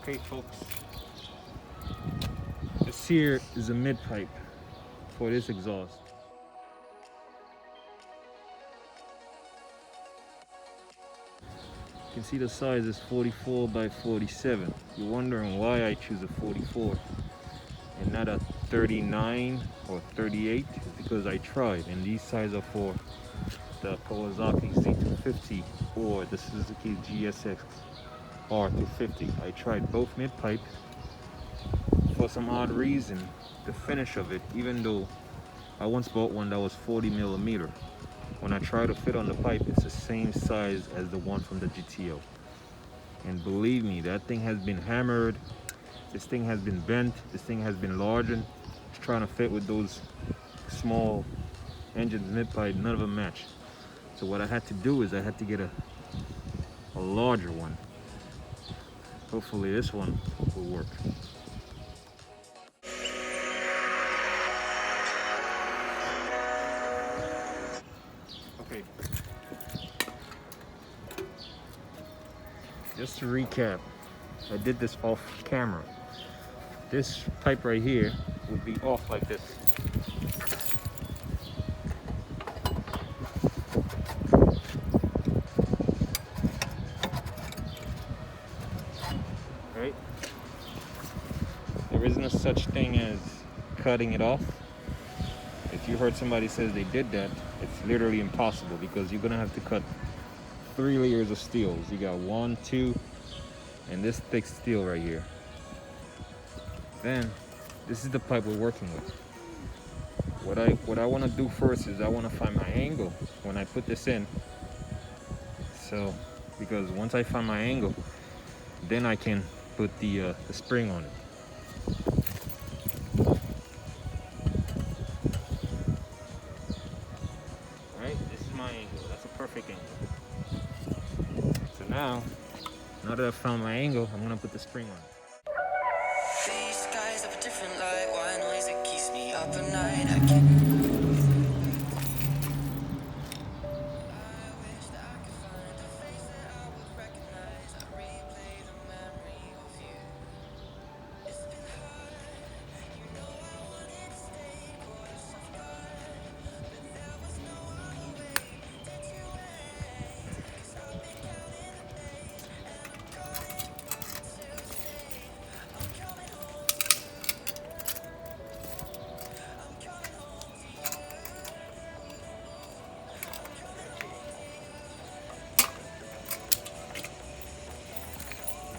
Okay folks, this here is a mid pipe for this exhaust. You can see the size is 44 by 47. You're wondering why I choose a 44 and not a 39 or 38. It's because I tried, and these sizes are for the Kawasaki Z250 or the Susuki GSX250. I tried both mid pipe. For some odd reason, the finish of it, even though I once bought one that was 40 millimeter, when I try to fit on the pipe, it's the same size as the one from the GTO. And believe me, that thing has been hammered, this thing has been bent, this thing has been larger. It's trying to fit with those small engines mid pipe, none of them match. So what I had to do is I had to get a larger one. Hopefully this one will work. Okay. Just to recap, I did this off camera. This pipe right here would be off like this. Right? There isn't a such thing as cutting it off. If you heard somebody says they did that, it's literally impossible because you're gonna have to cut 3 layers of steels. You got 1, 2, and this thick steel right here. Then this is the pipe we're working with. What I want to do first is I want to find my angle when I put this in. So because once I find my angle, then I can put the spring on it. Right, this is my angle. That's a perfect angle. So now that I've found my angle, I'm gonna put the spring on. These skies have a different light. Why noise that keeps me up at night? I can't.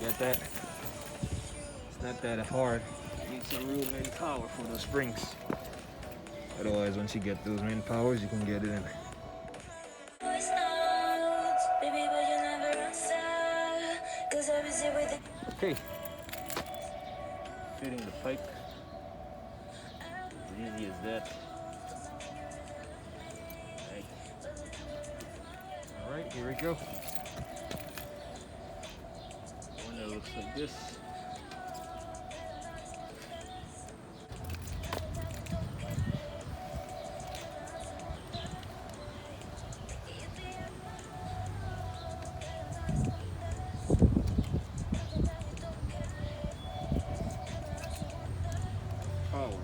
Get that? It's not that hard. You need some real main power for those springs. Otherwise, once you get those main powers, you can get it in. Okay. Fitting the pipe. As easy as that. Alright, here we go. One that looks like this. Power.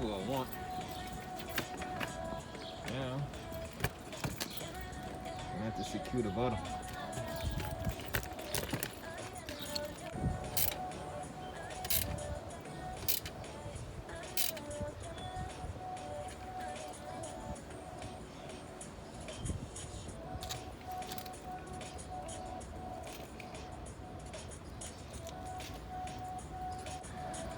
who I want. Yeah. I have to secure the bottom.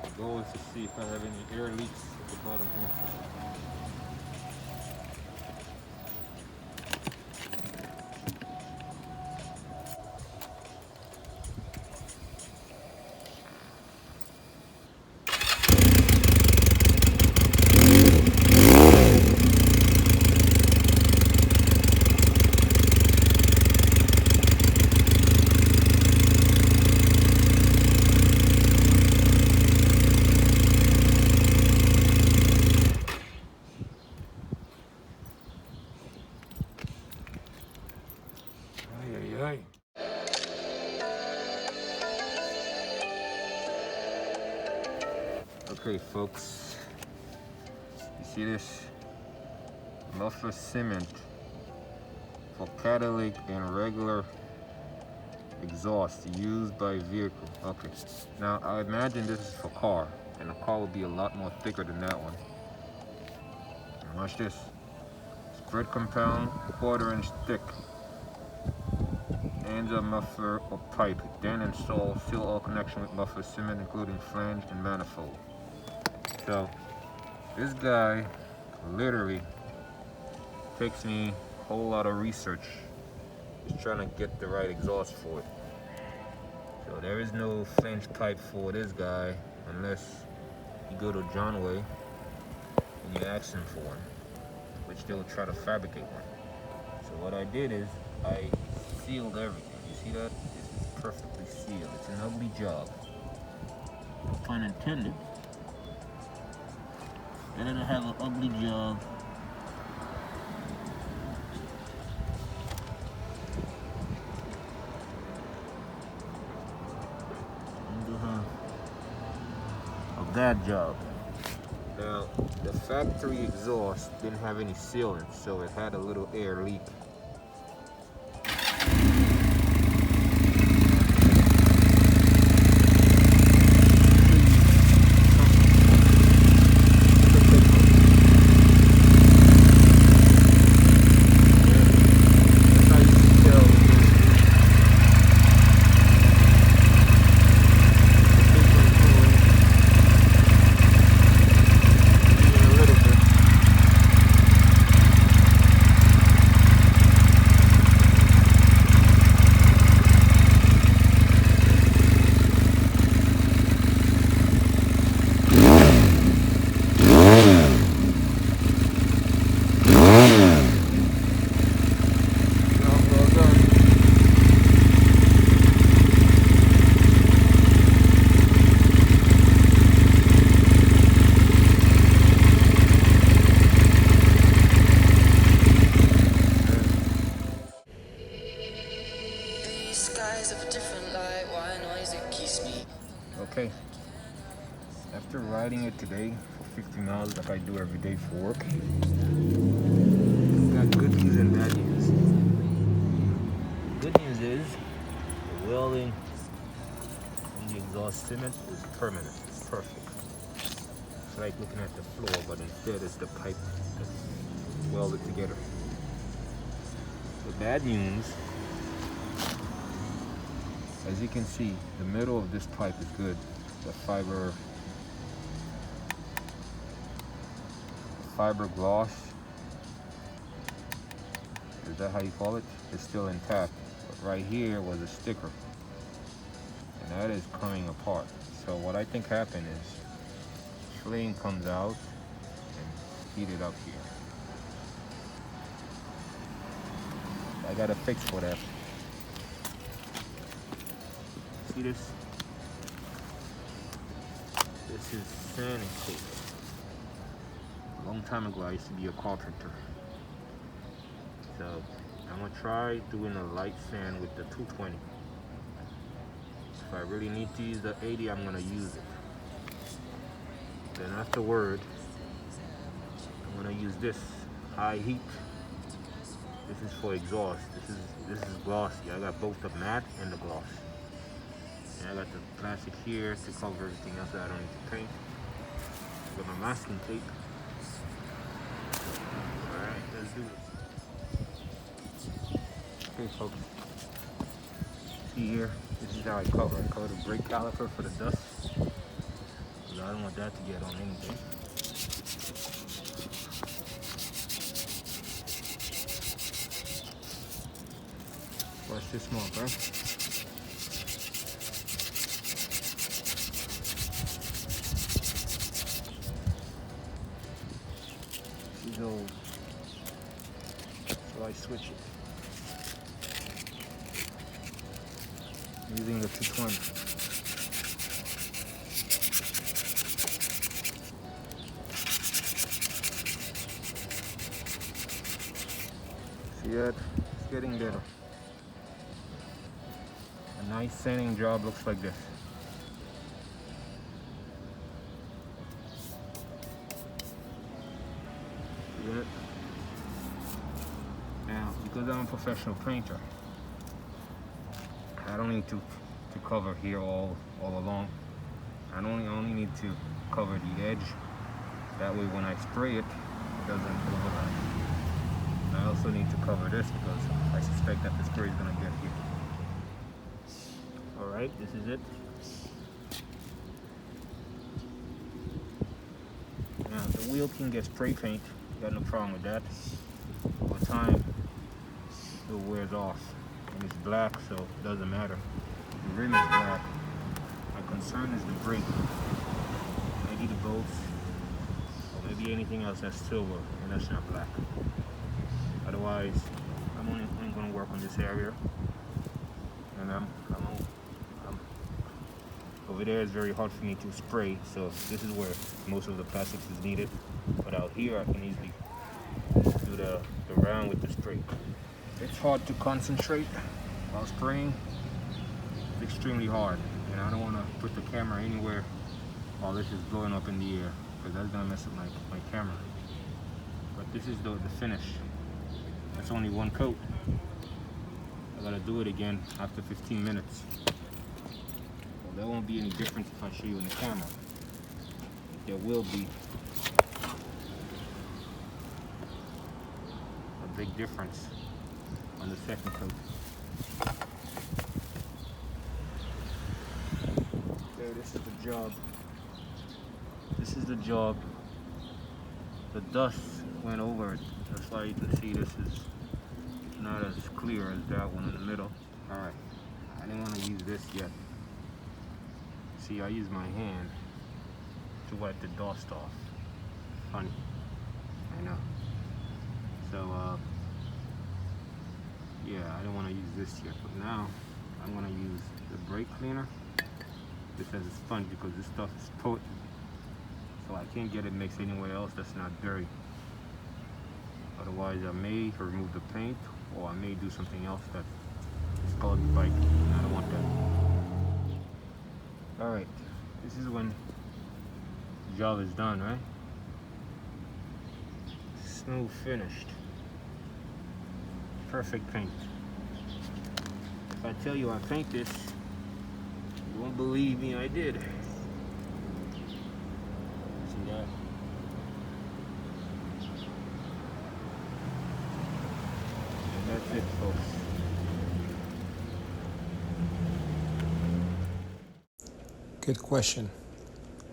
The goal is to see if I have any air leaks at the bottom here. Okay, folks, you see this muffler cement for catalytic and regular exhaust used by vehicle. Okay, now I imagine this is for car, and the car will be a lot more thicker than that one. And watch this. Spread compound, 1/4 inch thick. Ends of muffler or pipe. Then install, seal all connection with muffler cement, including flange and manifold. So this guy literally takes me a whole lot of research just trying to get the right exhaust for it. So there is no flange pipe for this guy unless you go to JONWAY and you ask them for one, which they'll try to fabricate one. So what I did is I sealed everything. You see that? This is perfectly sealed. It's an ugly job. No pun intended. Better to have an ugly job of that job. Now, the factory exhaust didn't have any sealant, so it had a little air leak. Okay, after riding it today for 50 miles like I do every day for work, got good news and bad news. Good news is the welding in the exhaust cement is permanent. It's perfect. It's like looking at the floor, but instead it's the pipe that's welded together. The bad news, as you can see, the middle of this pipe is good. The fiberglass, is that how you call it? It's still intact. But right here was a sticker, and that is coming apart. So what I think happened is flame comes out and heat it up here. I got a fix for that. See this? This is sanding coat. A long time ago I used to be a carpenter. So I'm gonna try doing a light sand with the 220. If I really need to use the 80, I'm gonna use it. Then afterward, I'm gonna use this high heat. This is for exhaust. This is glossy. I got both the matte and the gloss. And I got the plastic here to cover everything else that I don't need to paint. I got my masking tape. Alright, let's do this. Okay folks. See here, this is how I cover. I cover the brake caliper for the dust. Because I don't want that to get on anything. Watch this mark, right? She's old. So I switch it. Using the 220. See that? It's getting better. A nice sanding job looks like this. See that? Now, because I'm a professional painter, I don't need to cover here all along. I only need to cover the edge. That way when I spray it, it doesn't overlap. And I also need to cover this because I suspect that the spray is going to get here. Alright, this is it. Now the wheel can get spray paint. Got no problem with that. Over time, it wears off. And it's black, so it doesn't matter. The rim is black. My concern is the brake. Maybe the bolts, or maybe anything else that's silver and that's not black. Otherwise, I'm only going to work on this area. And over there is very hard for me to spray, so this is where most of the plastics is needed. But out here, I can easily do the round with the spray. It's hard to concentrate while spraying. It's extremely hard, and I don't want to put the camera anywhere while this is blowing up in the air, because that's going to mess up my camera. But this is the finish. It's only one coat. I got to do it again after 15 minutes. Well, there won't be any difference if I show you in the camera. There will be a big difference on the second coat. Okay, this is the job. This is the job. The dust went over it. That's why you can see this is not as clear as that one in the middle. Alright, I didn't want to use this yet. See, I use my hand to wipe the dust off. Funny, I know. So, yeah, I don't want to use this yet, but now I'm going to use the brake cleaner. This has a sponge because this stuff is potent, so I can't get it mixed anywhere else that's not dirty. Otherwise, I may remove the paint, or I may do something else that is called the bike. I don't want that. Alright, this is when the job is done, right? Smooth finished. Perfect paint. If I tell you I paint this, you won't believe me I did. See that? And that's it, folks. Good question.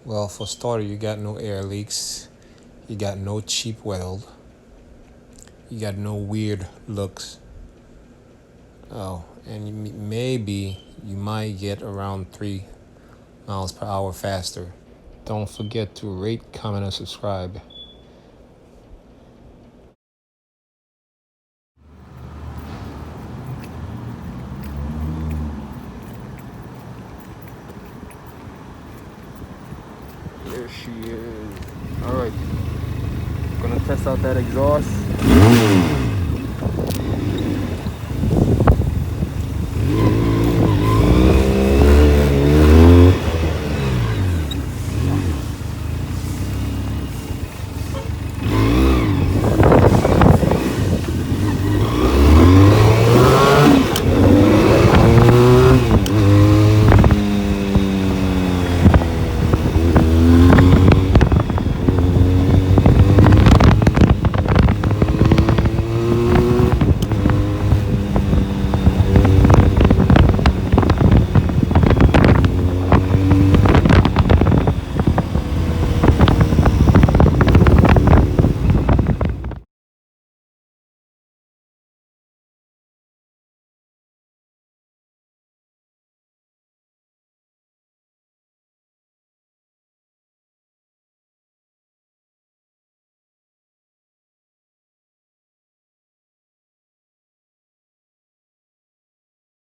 Well, for starter, you got no air leaks. You got no cheap weld. You got no weird looks. Oh, and maybe you might get around 3 miles per hour faster. Don't forget to rate, comment, and subscribe. There she is. Alright. Gonna test out that exhaust.